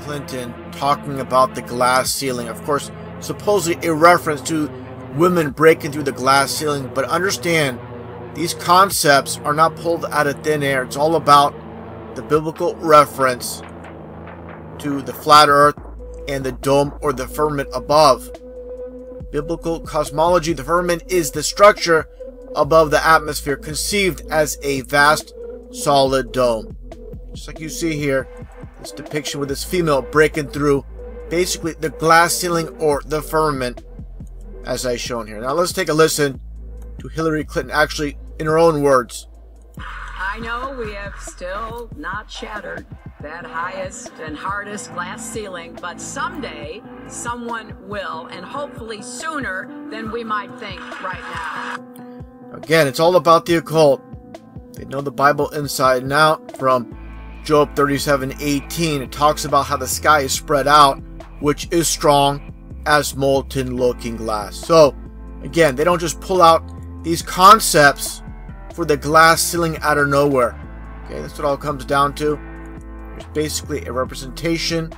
Clinton talking about the glass ceiling. Of course, supposedly a reference to women breaking through the glass ceiling. But understand, these concepts are not pulled out of thin air. It's all about the biblical reference to the flat earth and the dome or the firmament above. Biblical cosmology, the firmament is the structure above the atmosphere, conceived as a vast solid dome. Just like you see here, this depiction with this female breaking through basically the glass ceiling or the firmament, as I shown here. Now let's take a listen to Hillary Clinton, actually in her own words. I know we have still not shattered that highest and hardest glass ceiling, but someday someone will, and hopefully sooner than we might think right now. Again, it's all about the occult. They know the Bible inside and out. From Job 37:18, it talks about how the sky is spread out, which is strong as molten looking glass. So again, they don't just pull out these concepts for the glass ceiling out of nowhere. Okay, that's what it all comes down to. It's basically a representation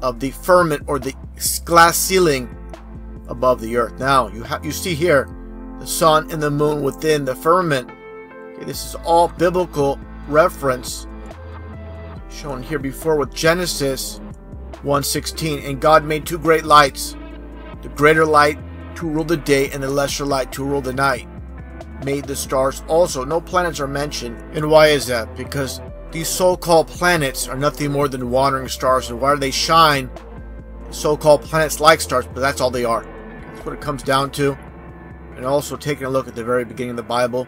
of the firmament or the glass ceiling above the earth. Now you see here the sun and the moon within the firmament. Okay, this is all biblical reference shown here before with Genesis 1:16. And God made two great lights, the greater light to rule the day and the lesser light to rule the night. Made the stars also. No planets are mentioned. And why is that? Because these so-called planets are nothing more than wandering stars. And why do they shine? So-called planets like stars, but that's all they are. That's what it comes down to. And also taking a look at the very beginning of the Bible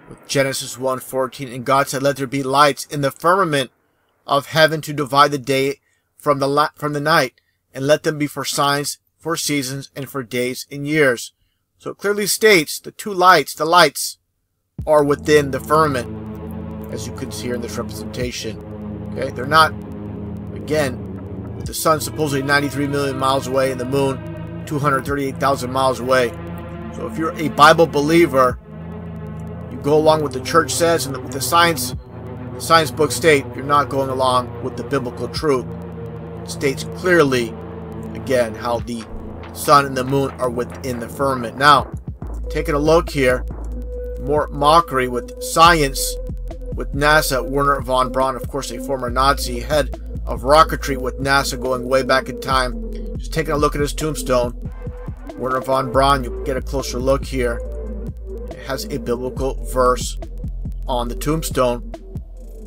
with Genesis 1:14. And God said, "Let there be lights in the firmament of heaven to divide the day from the night, and let them be for signs, for seasons, and for days and years." So it clearly states the two lights, the lights, are within the firmament, as you can see here in this representation. Okay, they're not, again, with the sun supposedly 93 million miles away and the moon 238,000 miles away. So if you're a Bible believer, you go along with the church says and with the science books state, you're not going along with the biblical truth. It states clearly, again, how the sun and the moon are within the firmament. Now, taking a look here, more mockery with science, with NASA, Werner von Braun, of course a former Nazi, head of rocketry with NASA going way back in time. Just taking a look at his tombstone, Werner von Braun, you get a closer look here. It has a biblical verse on the tombstone.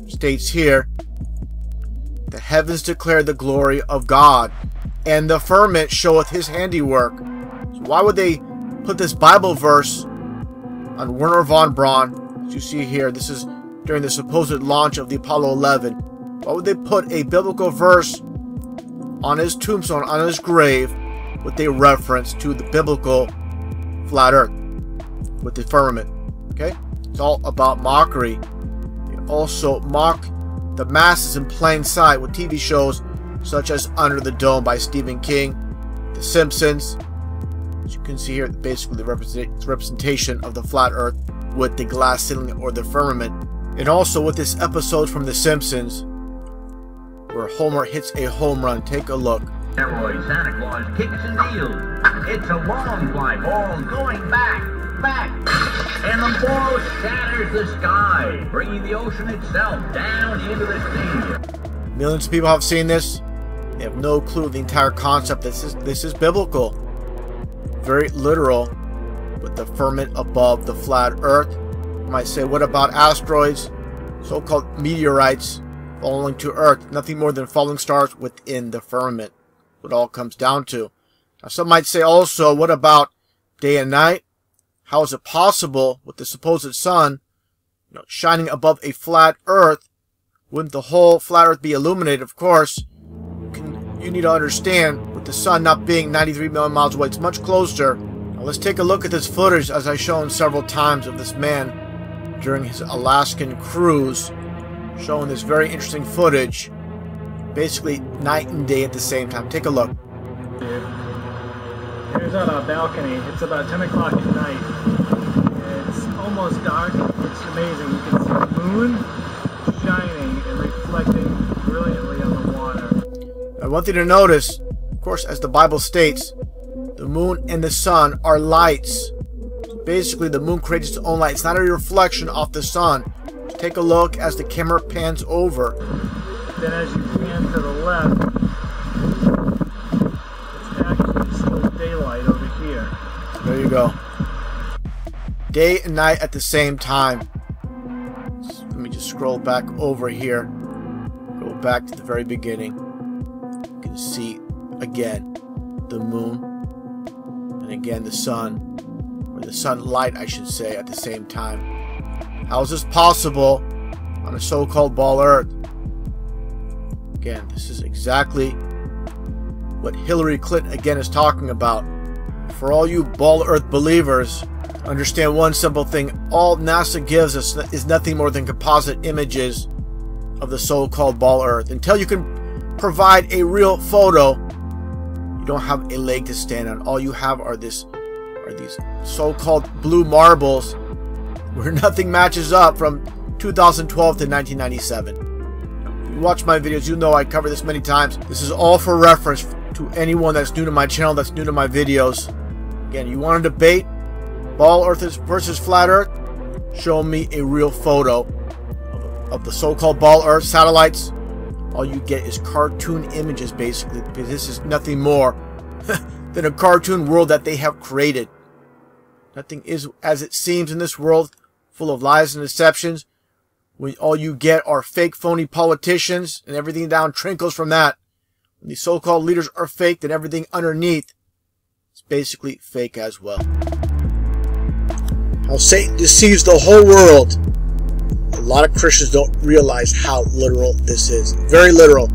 It states here, "The heavens declare the glory of God, and the firmament showeth his handiwork." So why would they put this Bible verse on Werner von Braun? As you see here, this is during the supposed launch of the Apollo 11. Why would they put a biblical verse on his tombstone, on his grave, with a reference to the biblical flat earth with the firmament? Okay, it's all about mockery. They also mock the masses in plain sight with TV shows such as Under the Dome by Stephen King, The Simpsons. As you can see here, basically the representation of the flat earth with the glass ceiling or the firmament. And also with this episode from The Simpsons where Homer hits a home run. Take a look. Steroid Santa Claus kicks and deals. It's a long fly ball going back, and the ball shatters the sky, bringing the ocean itself down into the stadium. Millions of people have seen this. They have no clue of the entire concept. This is biblical. Very literal, with the firmament above the flat earth. You might say, what about asteroids? So-called meteorites falling to earth. Nothing more than falling stars within the firmament. What it all comes down to. Now some might say also, what about day and night? How is it possible with the supposed sun, shining above a flat earth? Wouldn't the whole flat earth be illuminated? Of course. You need to understand, with the sun not being 93 million miles away, it's much closer. Now let's take a look at this footage, as I've shown several times, of this man during his Alaskan cruise, showing this very interesting footage, basically night and day at the same time. Take a look. Here's on our balcony. It's about 10 o'clock at night. It's almost dark. It's amazing. You can see the moon shining and reflecting brilliantly on the water. one thing to notice, of course, as the Bible states, the moon and the sun are lights. So basically, the moon creates its own light. It's not a reflection off the sun. Just take a look as the camera pans over. Then as you pan to the left, it's actually still daylight over here. There you go. Day and night at the same time. So let me just scroll back over here. Go back to the very beginning. You can see again the moon and again the sun, or the sunlight I should say, at the same time. How is this possible on a so-called ball Earth? Again, this is exactly what Hillary Clinton again is talking about. For all you ball Earth believers, understand one simple thing: all NASA gives us is nothing more than composite images of the so-called ball Earth. Until you can provide a real photo, you don't have a leg to stand on. All you have are these so-called blue marbles where nothing matches up from 2012 to 1997. If you watch my videos, you know I cover this many times. This is all for reference to anyone that's new to my channel, that's new to my videos. Again, you want to debate ball Earth versus flat Earth? Show me a real photo of the so-called ball Earth satellites. All you get is cartoon images, basically, because this is nothing more than a cartoon world that they have created. Nothing is as it seems in this world, full of lies and deceptions, when all you get are fake, phony politicians, and everything down trickles from that. When these so-called leaders are fake, then everything underneath is basically fake as well. How Satan deceives the whole world. A lot of Christians don't realize how literal this is. Very literal.